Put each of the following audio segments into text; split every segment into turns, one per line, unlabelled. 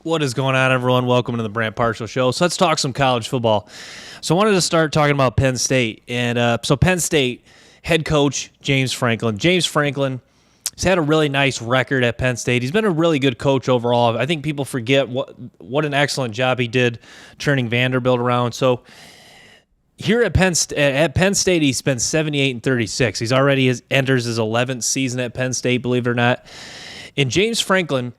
What is going on, everyone? Welcome to the Brant Partial Show. So let's talk some college football. So I wanted to start talking about Penn State. And so Penn State head coach James Franklin. James Franklin has had a really nice record at Penn State. He's been a really good coach overall. I think people forget what an excellent job he did turning Vanderbilt around. So here at Penn State, he spent 78-36. He's already enters his 11th season at Penn State, believe it or not. And James Franklin,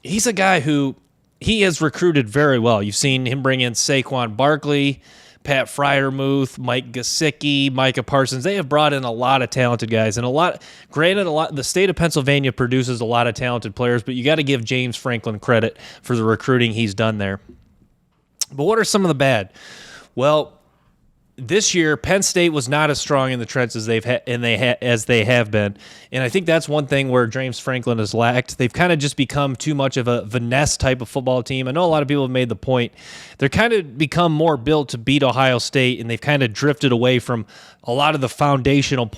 he's a guy who he has recruited very well. You've seen him bring in Saquon Barkley, Pat Freiermuth, Mike Gesicki, Micah Parsons. They have brought in a lot of talented guys, and the state of Pennsylvania produces a lot of talented players, but you got to give James Franklin credit for the recruiting he's done there. But what are some of the bad? Well, this year, Penn State was not as strong in the trenches as they have been, and I think that's one thing where James Franklin has lacked. They've kind of just become too much of a finesse type of football team. I know a lot of people have made the point. They're kind of become more built to beat Ohio State, and they've kind of drifted away from a lot of the foundational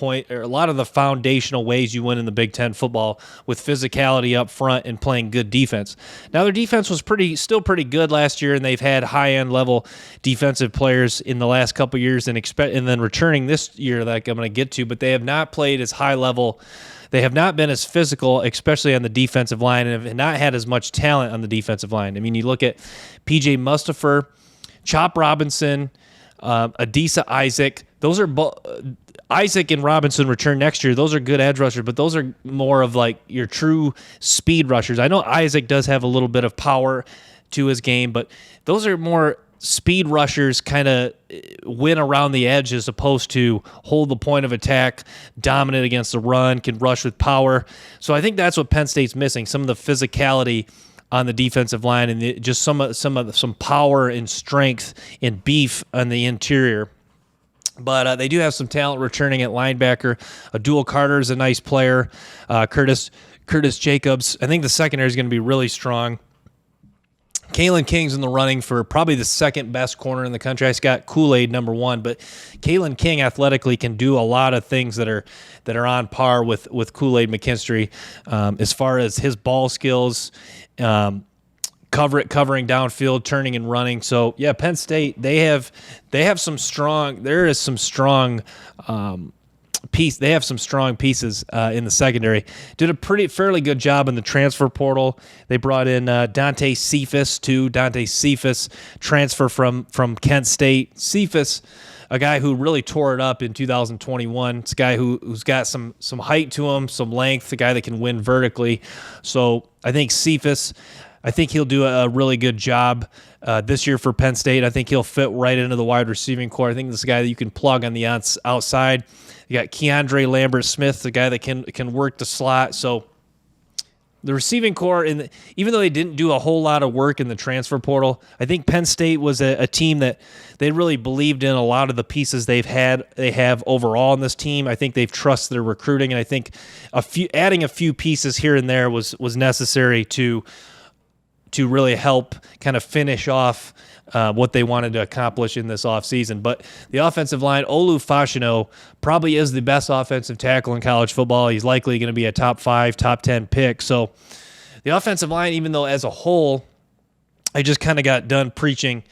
ways you win in the Big Ten football with physicality up front and playing good defense. Now, their defense was still pretty good last year, and they've had high-end level defensive players in the last couple of years and then returning this year that I'm going to get to, but they have not played as high level. They have not been as physical, especially on the defensive line, and have not had as much talent on the defensive line. I mean, you look at P.J. Mustipher, Chop Robinson, Adisa Isaac. Those are Isaac and Robinson return next year. Those are good edge rushers, but those are more of like your true speed rushers. I know Isaac does have a little bit of power to his game, but those are more speed rushers, kind of win around the edge as opposed to hold the point of attack, dominant against the run, can rush with power. So I think that's what Penn State's missing, some of the physicality on the defensive line and just some power and strength and beef on the interior. But they do have some talent returning at linebacker. Abdul Carter is a nice player. Curtis Jacobs. I think the secondary is going to be really strong. Kalen King's in the running for probably the second best corner in the country. I got Kool-Aid number one, but Kalen King athletically can do a lot of things that are on par with Kool-Aid McKinstry as far as his ball skills, covering downfield, turning and running. So yeah, Penn State they have some strong. There is some strong. They have some strong pieces in the secondary. Did a fairly good job in the transfer portal. They brought in Dante Cephas too. Dante Cephas transfer from Kent State. Cephas, a guy who really tore it up in 2021. It's a guy who's got some height to him, some length. A guy that can win vertically. So I think Cephas. I think he'll do a really good job this year for Penn State. I think he'll fit right into the wide receiving core. I think this is a guy that you can plug on the outside. You got Keandre Lambert-Smith, the guy that can work the slot. So the receiving core, even though they didn't do a whole lot of work in the transfer portal, I think Penn State was a team that they really believed in a lot of the pieces they have overall in this team. I think they've trusted their recruiting, and I think adding a few pieces here and there was necessary to really help kind of finish off what they wanted to accomplish in this offseason. But the offensive line, Olu Fashanu, probably is the best offensive tackle in college football. He's likely going to be a top 5, top 10 pick. So the offensive line, even though as a whole, I just kind of got done preaching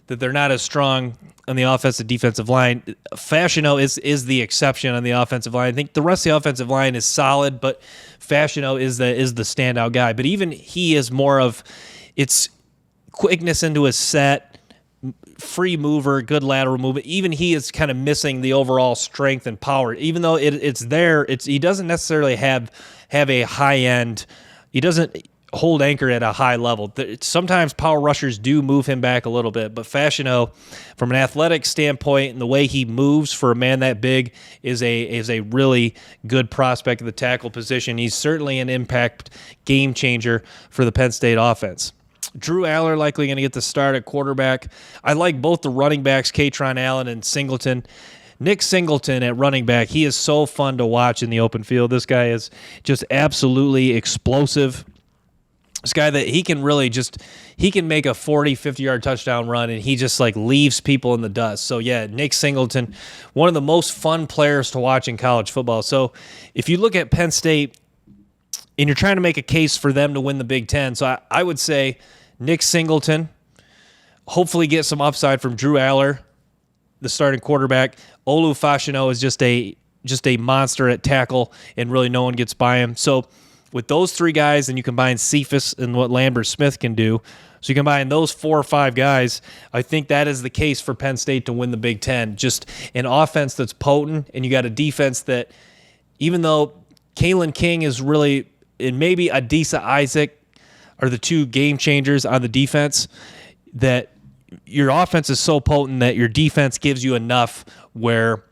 that they're not as strong on the offensive defensive line. Fashanu is the exception on the offensive line. I think the rest of the offensive line is solid, but Fashanu is the standout guy. But even he is more of it's quickness into his set, free mover, good lateral movement. Even he is kind of missing the overall strength and power. Even though it's there, he doesn't necessarily have a high end. He doesn't hold anchor at a high level. Sometimes power rushers do move him back a little bit, but Fashanu, from an athletic standpoint and the way he moves for a man that big, is a really good prospect of the tackle position. He's certainly an impact game changer for the Penn State offense. Drew Aller likely going to get the start at quarterback. I like both the running backs, Katron Allen and Singleton. Nick Singleton at running back, he is so fun to watch in the open field. This guy is just absolutely explosive. This guy that he can make a 40, 50-yard touchdown run, and he just like leaves people in the dust. So, yeah, Nick Singleton, one of the most fun players to watch in college football. So if you look at Penn State, and you're trying to make a case for them to win the Big Ten. So I would say Nick Singleton, hopefully get some upside from Drew Aller, the starting quarterback. Olu Fashanu is just a monster at tackle, and really no one gets by him. So with those three guys, and you combine Cephas and what Lambert Smith can do, so you combine those 4 or 5 guys, I think that is the case for Penn State to win the Big Ten. Just an offense that's potent, and you got a defense that, even though Kalen King is really, and maybe Adisa Isaac are the 2 game changers on the defense, that your offense is so potent that your defense gives you enough where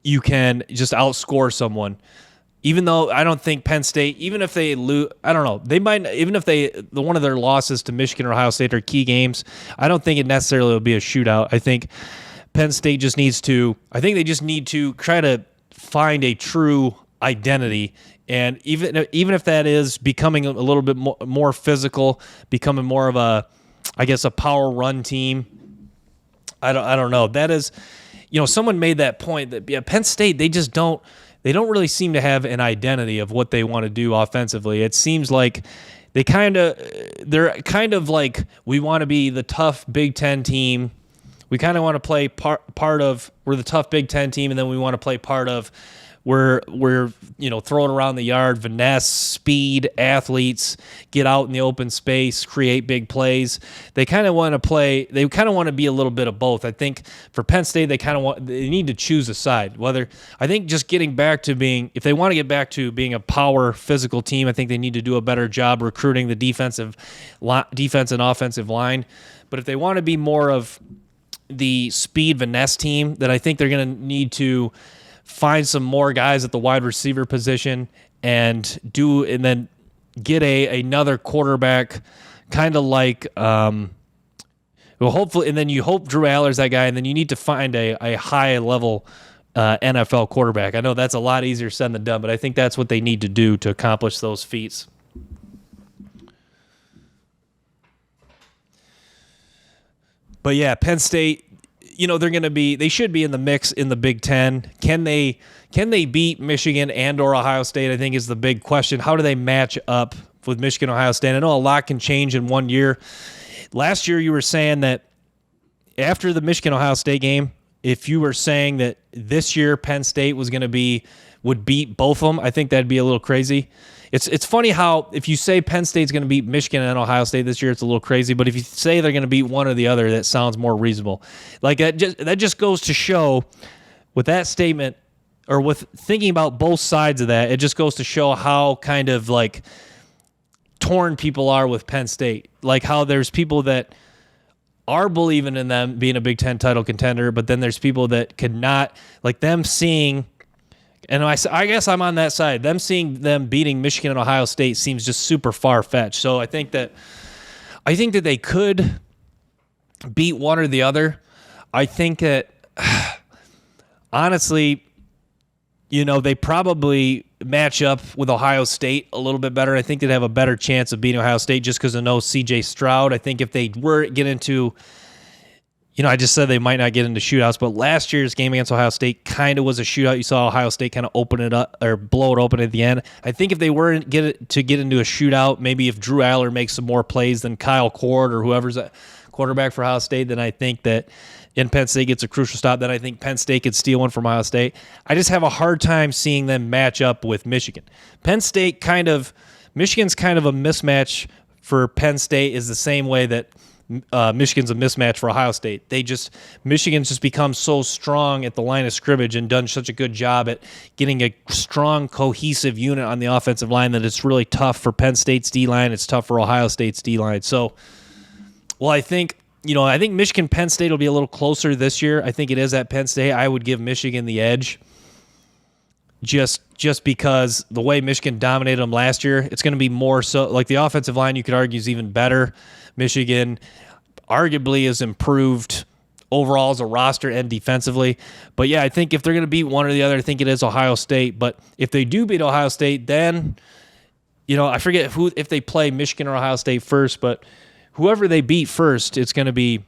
you can just outscore someone. Even though I don't think Penn State, even if they lose, I don't know, they might, even if one of their losses to Michigan or Ohio State are key games, I don't think it necessarily will be a shootout. I think Penn State just needs to, I think they just need to try to find a true identity. And even if that is becoming a little bit more physical, becoming more of a, I guess, a power run team, I don't know. That is, someone made that point that Penn State, they don't really seem to have an identity of what they want to do offensively. It seems like they're kind of like, we want to be the tough Big Ten team. We kind of want to play part of, we're the tough Big Ten team, and then we want to play part of, we're throwing around the yard, finesse, speed, athletes, get out in the open space, create big plays. They kind of want to be a little bit of both. I think for Penn State, they need to choose a side. I think just getting back to being, if they want to get back to being a power physical team, I think they need to do a better job recruiting the defense and offensive line. But if they want to be more of the speed finesse team, then I think they're going to need to find some more guys at the wide receiver position and then get another quarterback, kind of like hopefully, and then you hope Drew Aller's that guy, and then you need to find a high level NFL quarterback. I know that's a lot easier said than done, but I think that's what they need to do to accomplish those feats. But yeah, Penn State, they should be in the mix in the Big Ten. Can they beat Michigan and or Ohio State, I think, is the big question. How do they match up with Michigan, Ohio State? I know a lot can change in one year. Last year you were saying that after the Michigan-Ohio State game, if you were saying that this year Penn State would beat both of them, I think that'd be a little crazy. It's funny how if you say Penn State's going to beat Michigan and Ohio State this year, it's a little crazy. But if you say they're going to beat one or the other, that sounds more reasonable. Like that just goes to show with that statement, or with thinking about both sides of that, it just goes to show how kind of like torn people are with Penn State. Like how there's people that are believing in them being a Big Ten title contender, but then there's people that could not, like them seeing. And I guess I'm on that side. Them seeing them beating Michigan and Ohio State seems just super far-fetched. So I think that they could beat one or the other. I think that, honestly, they probably match up with Ohio State a little bit better. I think they'd have a better chance of beating Ohio State just because of no C.J. Stroud. I think if they were get into, I just said they might not get into shootouts, but last year's game against Ohio State kind of was a shootout. You saw Ohio State kind of open it up or blow it open at the end. I think if they were get into a shootout, maybe if Drew Aller makes some more plays than Kyle Cord or whoever's a quarterback for Ohio State, then I think that Penn State gets a crucial stop. Then I think Penn State could steal one from Ohio State. I just have a hard time seeing them match up with Michigan. Michigan's kind of a mismatch for Penn State is the same way that Michigan's a mismatch for Ohio State. Michigan's just become so strong at the line of scrimmage and done such a good job at getting a strong, cohesive unit on the offensive line that it's really tough for Penn State's D-line. It's tough for Ohio State's D-line. So, I think Michigan Penn State will be a little closer this year. I think it is at Penn State. I would give Michigan the edge just because the way Michigan dominated them last year, it's going to be more so. Like the offensive line, you could argue is even better. Michigan arguably has improved overall as a roster and defensively. But yeah, I think if they're going to beat one or the other, I think it is Ohio State. But if they do beat Ohio State, then, I forget if they play Michigan or Ohio State first, but whoever they beat first, it's going to be,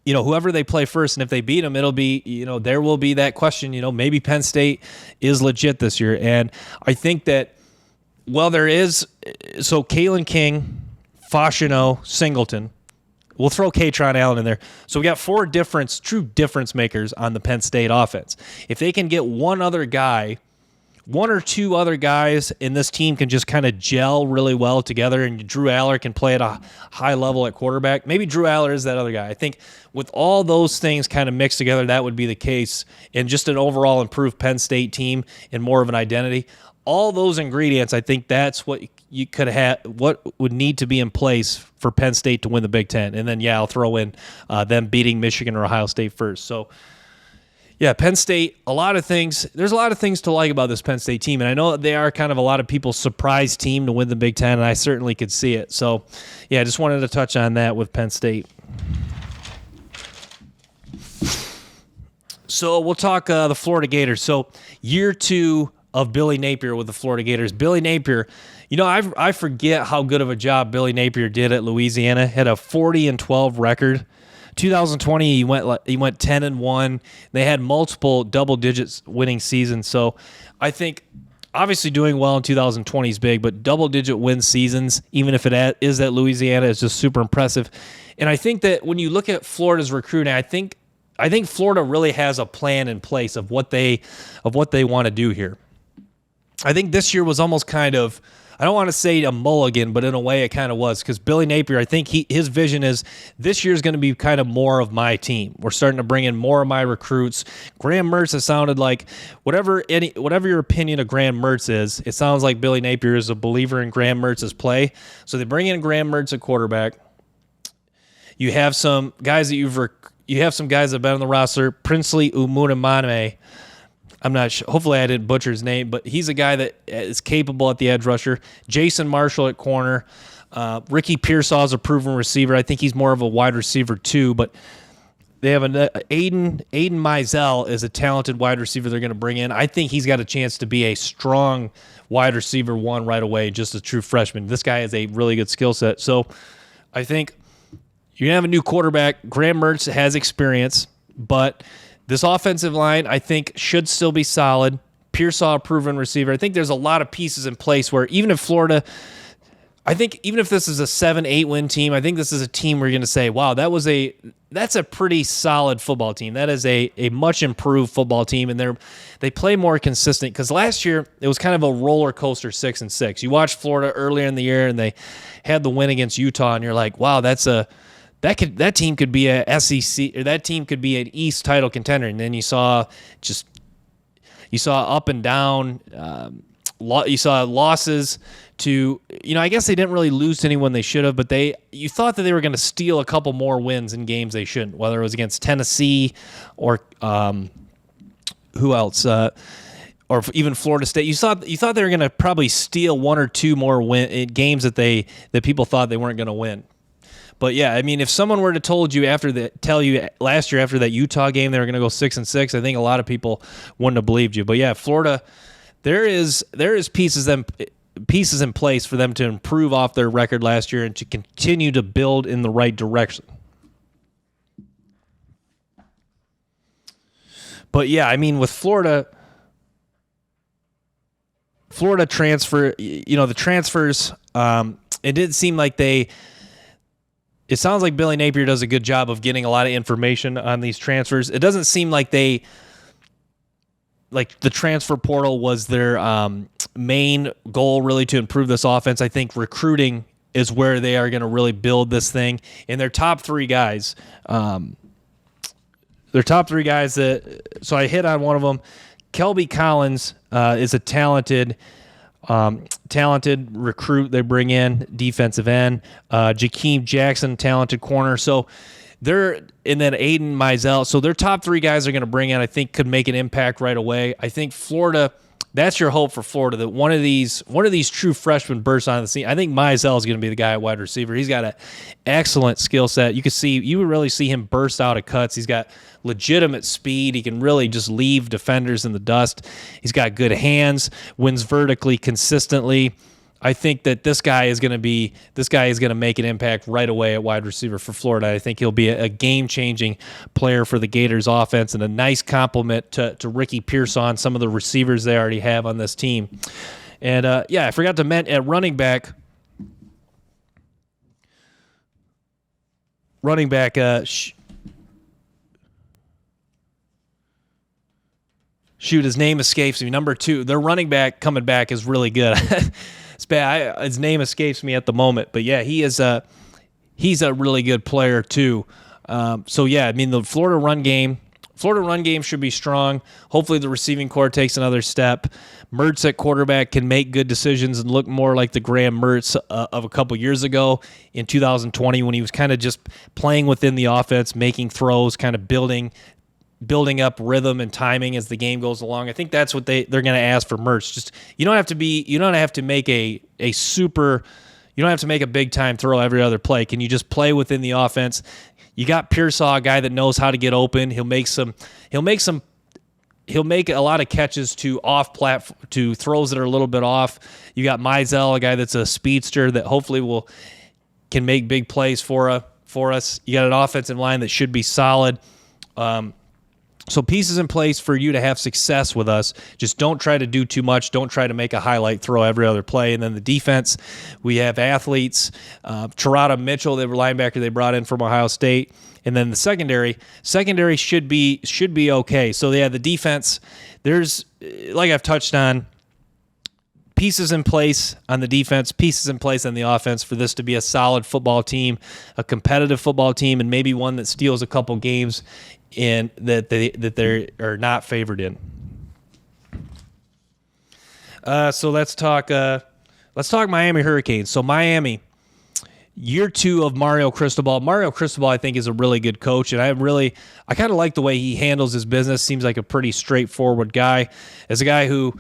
whoever they play first. And if they beat them, it'll be, there will be that question, maybe Penn State is legit this year. And I think that Well, there is. So Kalen King, Fashino, Singleton. We'll throw Katron Allen in there. So we got four true difference makers on the Penn State offense. If they can get one or two other guys, and this team can just kind of gel really well together, and Drew Aller can play at a high level at quarterback. Maybe Drew Aller is that other guy. I think with all those things kind of mixed together, that would be the case, and just an overall improved Penn State team and more of an identity. All those ingredients, I think that's what you could have, what would need to be in place for Penn State to win the Big Ten. And then, I'll throw in them beating Michigan or Ohio State first. So, Penn State, there's a lot of things to like about this Penn State team. And I know they are kind of a lot of people's surprise team to win the Big Ten, and I certainly could see it. So, I just wanted to touch on that with Penn State. So we'll talk the Florida Gators. So year 2 of Billy Napier with the Florida Gators. Billy Napier, I forget how good of a job Billy Napier did at Louisiana. Had a 40-12 record. 2020, he went 10-1. They had multiple double digits winning seasons. So I think obviously doing well in 2020 is big, but double digit win seasons, even if it is at Louisiana, is just super impressive. And I think that when you look at Florida's recruiting, I think Florida really has a plan in place of what they want to do here. I think this year was almost kind of, I don't want to say a mulligan, but in a way it kind of was, because Billy Napier, I think his vision is this year is going to be kind of more of my team. We're starting to bring in more of my recruits. Graham Mertz has sounded like, whatever your opinion of Graham Mertz is, it sounds like Billy Napier is a believer in Graham Mertz's play. So they bring in Graham Mertz at quarterback. You have some guys that you have some guys that have been on the roster. Princely Umunamane. I'm not sure. Hopefully I didn't butcher his name, but he's a guy that is capable at the edge rusher. Jason Marshall at corner. Ricky Pearsall is a proven receiver. I think he's more of a wide receiver too, but they have Aiden Mizell is a talented wide receiver they're going to bring in. I think he's got a chance to be a strong wide receiver one right away, just a true freshman. This guy has a really good skill set. So I think you're going to have a new quarterback. Graham Mertz has experience, but this offensive line, I think, should still be solid. Pearsall, a proven receiver. I think there's a lot of pieces in place where even if Florida, I think even if this is a 7-8 win team, I think this is a team where you're going to say, wow, that's a pretty solid football team. That is a much improved football team, and they play more consistent, because last year it was kind of a roller coaster 6-6. You watched Florida earlier in the year, and they had the win against Utah, and you're like, wow, that team could be a SEC, or that team could be an East title contender. And then you saw up and down. You saw losses to, I guess they didn't really lose to anyone they should have, but you thought that they were going to steal a couple more wins in games they shouldn't, whether it was against Tennessee or who else, or even Florida State. You thought they were going to probably steal one or two more games that people thought they weren't going to win. But if someone were to tell you last year after that Utah game they were going to go 6-6, I think a lot of people wouldn't have believed you. But Florida, there is pieces in place for them to improve off their record last year and to continue to build in the right direction. But with Florida transfer, the transfers, it didn't seem like it sounds like Billy Napier does a good job of getting a lot of information on these transfers. It doesn't seem like the transfer portal was their main goal really to improve this offense. I think recruiting is where they are going to really build this thing. And their top three guys, so I hit on one of them. Kelby Collins is a talented recruit they bring in, defensive end. Jakeem Jackson, talented corner. So and then Aiden Mizell. So their top three guys are going to bring in, I think, could make an impact right away. I think Florida, that's your hope for Florida, that one of these true freshmen bursts onto the scene. I think Mizell is going to be the guy at wide receiver. He's got an excellent skill set. You would really see him burst out of cuts. He's got legitimate speed. He can really just leave defenders in the dust. He's got good hands, wins vertically consistently. I think that this guy is going to make an impact right away at wide receiver for Florida. I think he'll be a game-changing player for the Gators offense and a nice compliment to Ricky Pearsall and some of the receivers they already have on this team. And I forgot to mention at running back. Shoot, his name escapes me. Number 2, their running back coming back is really good. It's bad. His name escapes me at the moment, but yeah, he's a really good player too. The Florida run game should be strong. Hopefully the receiving core takes another step. Mertz at quarterback can make good decisions and look more like the Graham Mertz of a couple years ago in 2020 when he was kind of just playing within the offense, making throws, kind of building up rhythm and timing as the game goes along. I think that's what they're going to ask for Mertz. Just you don't have to make a big time throw every other play. Can you just play within the offense? You got Pearsall, a guy that knows how to get open. He'll make a lot of catches to throws that are a little bit off. You got Mizell, a guy that's a speedster that hopefully can make big plays for us. You got an offensive line that should be solid. So pieces in place for you to have success with us. Just don't try to do too much. Don't try to make a highlight throw every other play. And then the defense, we have athletes. Cherrata Mitchell, the linebacker they brought in from Ohio State. And then the secondary should be okay. So yeah, the defense, there's, like I've touched on, pieces in place on the defense, pieces in place on the offense for this to be a solid football team, a competitive football team, and maybe one that steals a couple games in that they are not favored in. So let's talk Miami Hurricanes. So Miami, year 2 of Mario Cristobal. Mario Cristobal, I think, is a really good coach, and I kind of like the way he handles his business. Seems like a pretty straightforward guy. As a guy who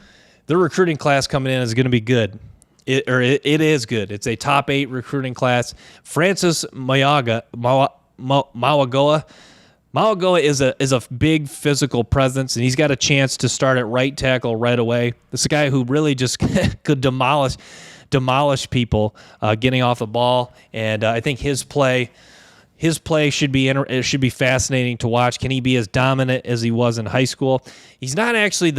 the recruiting class coming in is going to be good. It is good. It's a top 8 recruiting class. Francis Mauigoa is a big physical presence, and he's got a chance to start at right tackle right away. This is a guy who really just could demolish people getting off the ball, and I think his play should be fascinating to watch. Can he be as dominant as he was in high school? He's not actually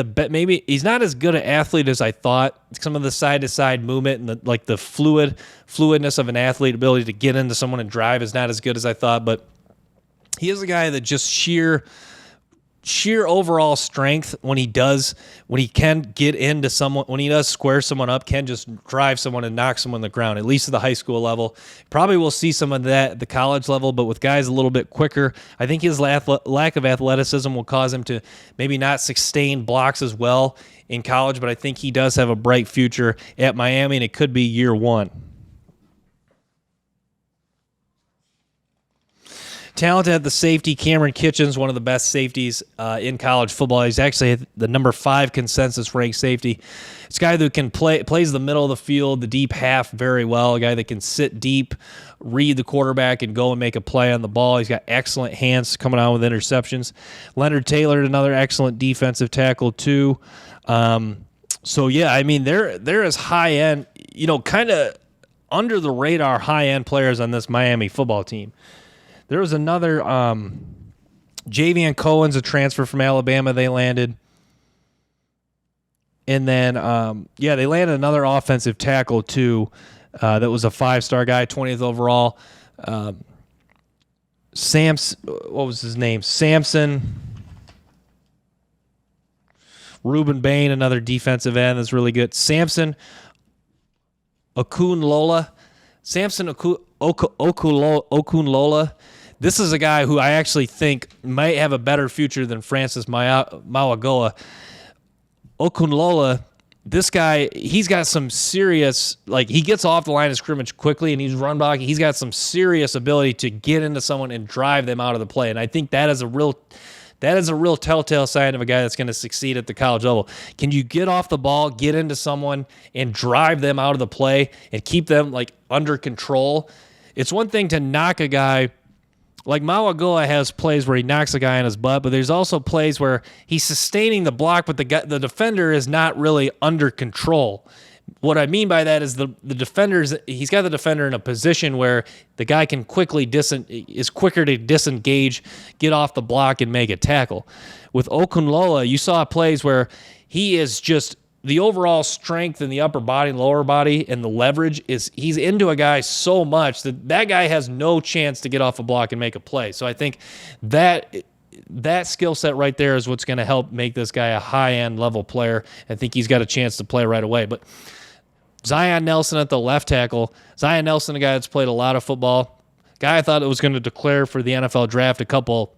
he's not as good an athlete as I thought. Some of the side to side movement and the fluidness of an athlete, ability to get into someone and drive, is not as good as I thought, but he is a guy that just sheer overall strength when he can get into someone, when he does square someone up, can just drive someone and knock someone on the ground, at least at the high school level. Probably we'll see some of that at the college level, but with guys a little bit quicker, I think his lack of athleticism will cause him to maybe not sustain blocks as well in college, but I think he does have a bright future at Miami, and it could be year 1. Talented at the safety, Cameron Kitchens, one of the best safeties in college football. He's actually the number 5 consensus-ranked safety. It's a guy who can plays the middle of the field, the deep half very well, a guy that can sit deep, read the quarterback, and go and make a play on the ball. He's got excellent hands coming out with interceptions. Leonard Taylor, another excellent defensive tackle too. There is high-end, kind of under-the-radar high-end players on this Miami football team. There was another Javian Cohen's a transfer from Alabama they landed. And then, they landed another offensive tackle, too, that was a 5-star guy, 20th overall. What was his name? Samson. Reuben Bain, another defensive end that's really good. Samson Okunlola. Okunlola. This is a guy who I actually think might have a better future than Francis Mauigoa. Okunlola, this guy, he's got some serious, he gets off the line of scrimmage quickly and he's run blocking. He's got some serious ability to get into someone and drive them out of the play. And I think that is a real telltale sign of a guy that's going to succeed at the college level. Can you get off the ball, get into someone, and drive them out of the play and keep them under control? It's one thing to knock a guy. Like Mauigoa has plays where he knocks a guy on his butt, but there's also plays where he's sustaining the block, but the defender is not really under control. What I mean by that is he's got the defender in a position where the guy can is quicker to disengage, get off the block, and make a tackle. With Okunlola, you saw plays where he is just the overall strength in the upper body, lower body, and the leverage he's into a guy so much that guy has no chance to get off a block and make a play. So I think that skill set right there is what's going to help make this guy a high-end level player. I think he's got a chance to play right away. But Zion Nelson at the left tackle. Zion Nelson, a guy that's played a lot of football. Guy I thought it was going to declare for the NFL draft a couple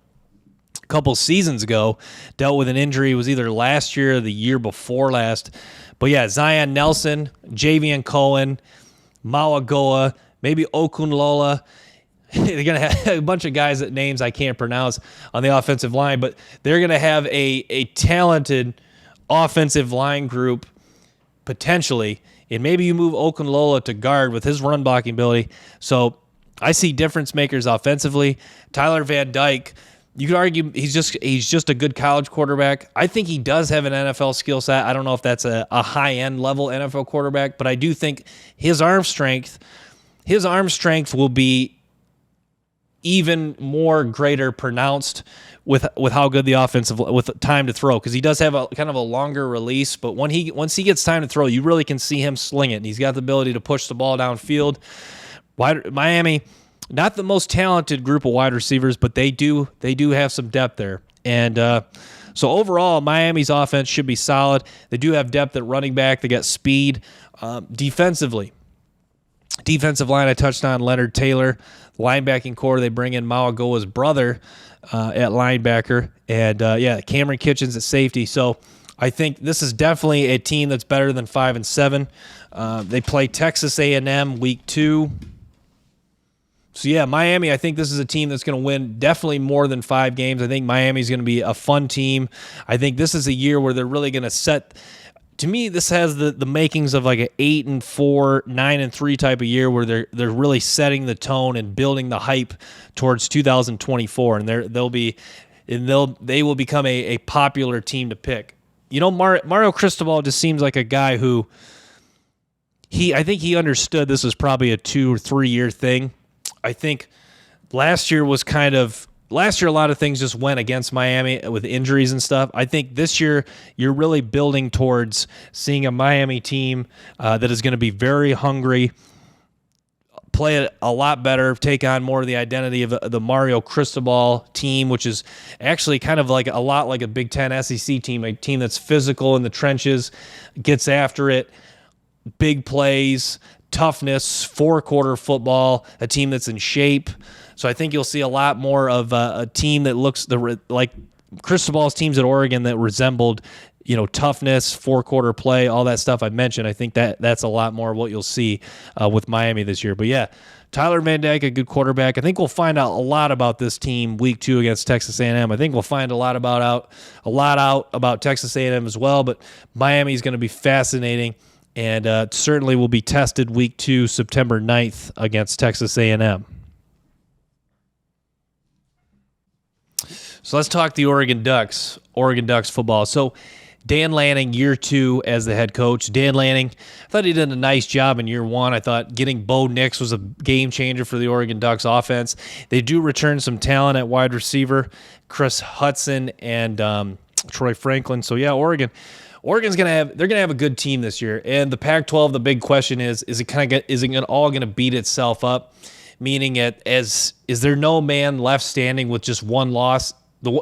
seasons ago, dealt with an injury. It was either last year or the year before last. But yeah, Zion Nelson, Javian Cohen, Mawagoa, maybe Okunlola. They're going to have a bunch of guys that names I can't pronounce on the offensive line, but they're going to have a talented offensive line group potentially. And maybe you move Okunlola to guard with his run blocking ability. So I see difference makers offensively. Tyler Van Dyke, you could argue he's just a good college quarterback. I think he does have an NFL skill set. I don't know if that's a high-end level NFL quarterback, but I do think his arm strength will be even more greater pronounced with how good the offensive with time to throw, because he does have a kind of a longer release, but once he gets time to throw, you really can see him sling it, and he's got the ability to push the ball downfield. Miami, not the most talented group of wide receivers, but they do have some depth there. And so overall, Miami's offense should be solid. They do have depth at running back. They got speed. Defensive line, I touched on Leonard Taylor. Linebacking core, they bring in Mawagoa's brother at linebacker. And, Cameron Kitchens at safety. So I think this is definitely a team that's better than 5-7. They play Texas A&M week 2. So, yeah, Miami, I think this is a team that's going to win definitely more than 5 games. I think Miami's going to be a fun team. I think this is a year where they're really going to set – to me, this has the makings of like an 8-4, 9-3 type of year where they're really setting the tone and building the hype towards 2024, and they will become a popular team to pick. You know, Mario Cristobal just seems like a guy who I think he understood this was probably a 2 or 3 year thing. I think last year a lot of things just went against Miami with injuries and stuff. I think this year you're really building towards seeing a Miami team that is going to be very hungry, play it a lot better, take on more of the identity of the Mario Cristobal team, which is actually kind of like a lot like a Big Ten SEC team, a team that's physical in the trenches, gets after it, big plays, toughness, 4-quarter football, a team that's in shape. So I think you'll see a lot more of a team that looks like Cristobal's teams at Oregon that resembled, toughness, 4-quarter play, all that stuff I mentioned. I think that's a lot more of what you'll see with Miami this year. But yeah, Tyler Van Dyke, a good quarterback. I think we'll find out a lot about this team week 2 against Texas A&M. I think we'll find a lot out about Texas A&M as well. But Miami is going to be fascinating. And certainly will be tested week 2, September 9th against Texas A&M. So let's talk the Oregon Ducks football. So Dan Lanning, year 2 as the head coach. Dan Lanning, I thought he did a nice job in year 1. I thought getting Bo Nix was a game changer for the Oregon Ducks offense. They do return some talent at wide receiver, Chris Hudson and Troy Franklin. So yeah, Oregon's they're gonna have a good team this year. And the Pac-12, the big question is it all gonna beat itself up? Meaning is there no man left standing with just one loss?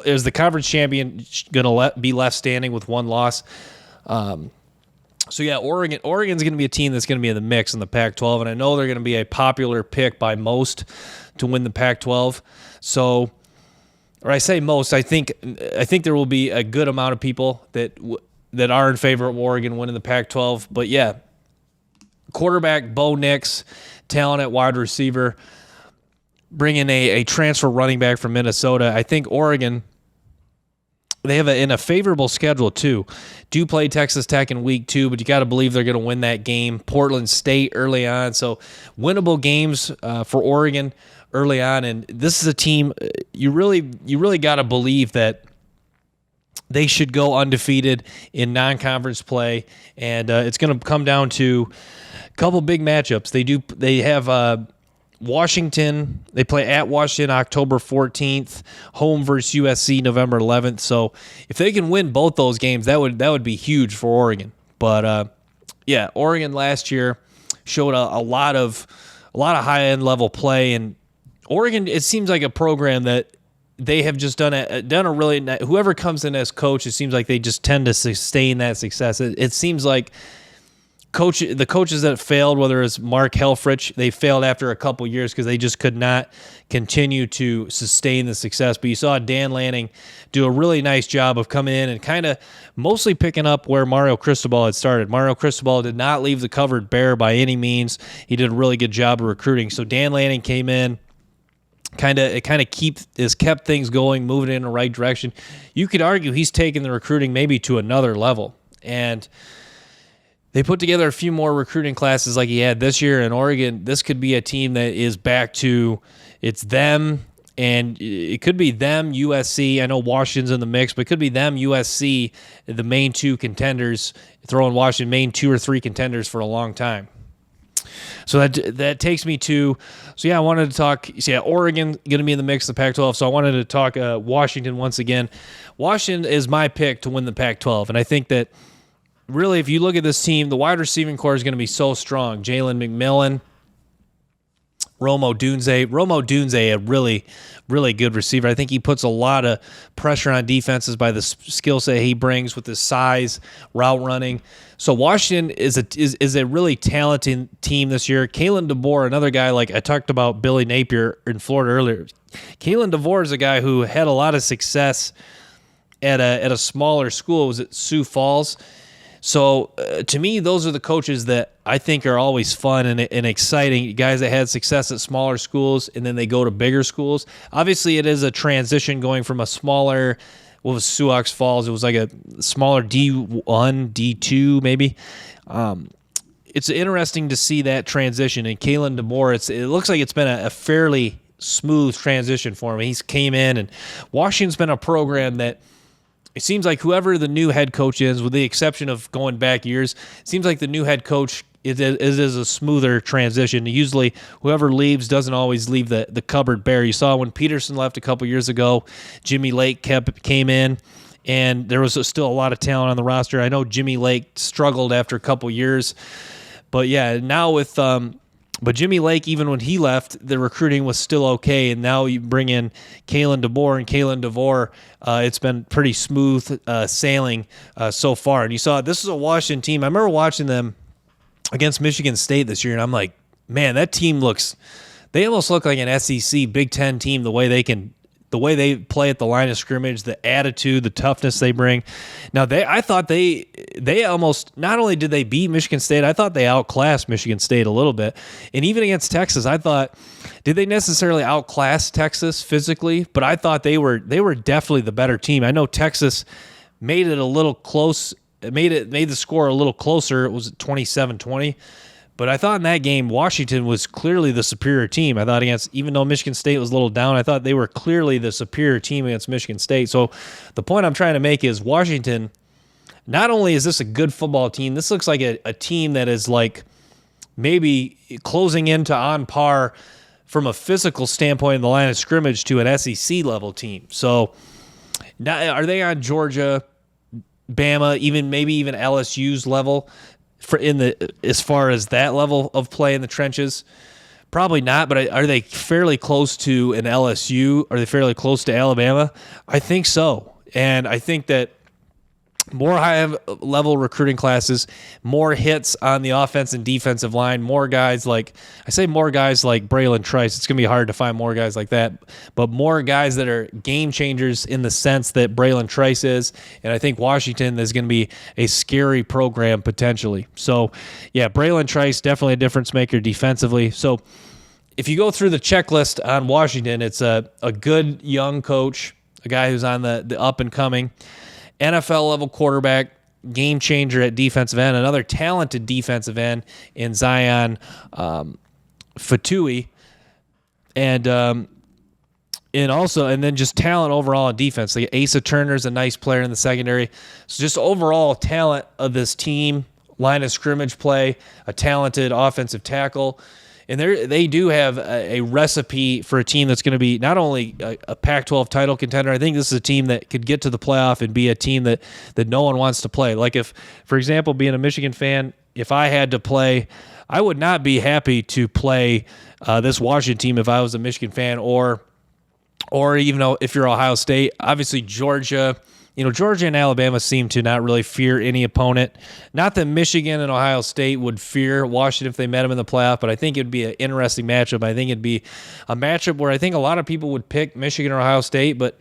Is the conference champion gonna be left standing with one loss? So yeah, Oregon's gonna be a team that's gonna be in the mix in the Pac-12, and I know they're gonna be a popular pick by most to win the Pac-12. So, or I say most, I think there will be a good amount of people that are in favor of Oregon winning the Pac-12. But yeah, quarterback Bo Nix, talent at wide receiver, bring in a transfer running back from Minnesota. I think Oregon, they have in a favorable schedule too. Do play Texas Tech in week 2, but you got to believe they're going to win that game. Portland State early on, so winnable games for Oregon early on. And this is a team you really got to believe that they should go undefeated in non-conference play, and it's going to come down to a couple big matchups. They have Washington. They play at Washington October 14th, home versus USC November 11th. So if they can win both those games, that would be huge for Oregon. But yeah, Oregon last year showed a lot of high end level play, and Oregon, it seems like a program that they have just done a really whoever comes in as coach, it seems like they just tend to sustain that success. It seems like the coaches that failed, whether it's Mark Helfrich, they failed after a couple years because they just could not continue to sustain the success. But you saw Dan Lanning do a really nice job of coming in and kind of mostly picking up where Mario Cristobal had started. Mario Cristobal did not leave the cupboard bare by any means. He did a really good job of recruiting. So Dan Lanning came in, kept things going, moving in the right direction. You could argue he's taken the recruiting maybe to another level. And they put together a few more recruiting classes like he had this year in Oregon. This could be a team that is back to it's them, and it could be them, USC. I know Washington's in the mix, but it could be them, USC, the main two contenders, throwing Washington main 2 or 3 contenders for a long time. So that takes me to, I wanted to talk, Oregon going to be in the mix of the Pac-12, so I wanted to talk Washington once again. Washington is my pick to win the Pac-12, and I think that really, if you look at this team, the wide receiving core is going to be so strong. Jalen McMillan, Rome Odunze, a really, really good receiver. I think he puts a lot of pressure on defenses by the skill set he brings with his size, route running. So Washington is a really talented team this year. Kalen DeBoer, another guy, like I talked about Billy Napier in Florida earlier. Kalen DeBoer is a guy who had a lot of success at a smaller school. It was at Sioux Falls. So to me, those are the coaches that I think are always fun and exciting, guys that had success at smaller schools and then they go to bigger schools. Obviously, it is a transition going from a smaller, what was Sioux Falls? It was like a smaller D1, D2 maybe. It's interesting to see that transition. And Kalen DeBoer, it looks like it's been a fairly smooth transition for him. He's came in, and Washington's been a program that it seems like whoever the new head coach is, with the exception of going back years, it seems like the new head coach is a smoother transition. Usually whoever leaves doesn't always leave the cupboard bare. You saw when Peterson left a couple years ago, Jimmy Lake came in, and there was still a lot of talent on the roster. I know Jimmy Lake struggled after a couple years, but yeah, now with but Jimmy Lake, even when he left, the recruiting was still okay. And now you bring in Kalen DeBoer and Kalen DeVore. It's been pretty smooth sailing so far. And you saw this is a Washington team. I remember watching them against Michigan State this year, and I'm like, man, that team they almost look like an SEC Big Ten team, the way they play at the line of scrimmage, the attitude, the toughness they bring. Now, I thought they almost, not only did they beat Michigan State, I thought they outclassed Michigan State a little bit. And even against Texas, I thought, did they necessarily outclass Texas physically? But I thought they were definitely the better team. I know Texas made it a little close, made the score a little closer. It was 27-20. But I thought in that game, Washington was clearly the superior team. I thought even though Michigan State was a little down, I thought they were clearly the superior team against Michigan State. So the point I'm trying to make is Washington, not only is this a good football team, this looks like a team that is like maybe closing into on par from a physical standpoint in the line of scrimmage to an SEC level team. So now, are they on Georgia, Bama, maybe even LSU's level? As far as that level of play in the trenches, probably not. But are they fairly close to an LSU? Are they fairly close to Alabama? I think so, and I think that more high-level recruiting classes, more hits on the offense and defensive line, more guys like Braylon Trice. It's going to be hard to find more guys like that, but more guys that are game changers in the sense that Braylon Trice is, and I think Washington is going to be a scary program potentially. So, yeah, Braylon Trice, definitely a difference maker defensively. So if you go through the checklist on Washington, it's a good young coach, a guy who's on the up-and-coming, NFL-level quarterback, game changer at defensive end, another talented defensive end in Zion Fatui, and then just talent overall on defense. Like Asa Turner's a nice player in the secondary. So just overall talent of this team, line of scrimmage play, a talented offensive tackle. And they do have a recipe for a team that's going to be not only a Pac-12 title contender. I think this is a team that could get to the playoff and be a team that no one wants to play. Like if, for example, being a Michigan fan, if I had to play, I would not be happy to play this Washington team if I was a Michigan fan, or even though if you're Ohio State. Obviously Georgia. Georgia and Alabama seem to not really fear any opponent. Not that Michigan and Ohio State would fear Washington if they met them in the playoff, but I think it would be an interesting matchup. I think it'd be a matchup where I think a lot of people would pick Michigan or Ohio State, but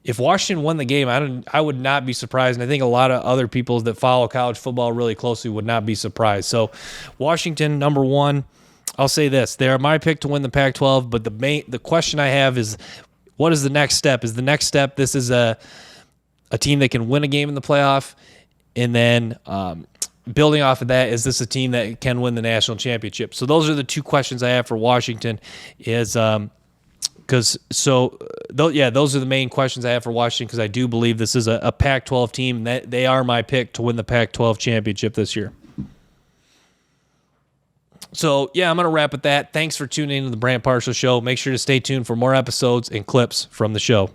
if Washington won the game, I would not be surprised, and I think a lot of other people that follow college football really closely would not be surprised. So Washington, number one. I'll say this. They are my pick to win the Pac-12, but the question I have is, what is the next step? Is the next step this is a team that can win a game in the playoff, and then building off of that, is this a team that can win the national championship? So those are the two questions I have for Washington. Those are the main questions I have for Washington, because I do believe this is a Pac-12 team. That they are my pick to win the Pac-12 championship this year. So, I'm going to wrap with that. Thanks for tuning into the Brant Parcell Show. Make sure to stay tuned for more episodes and clips from the show.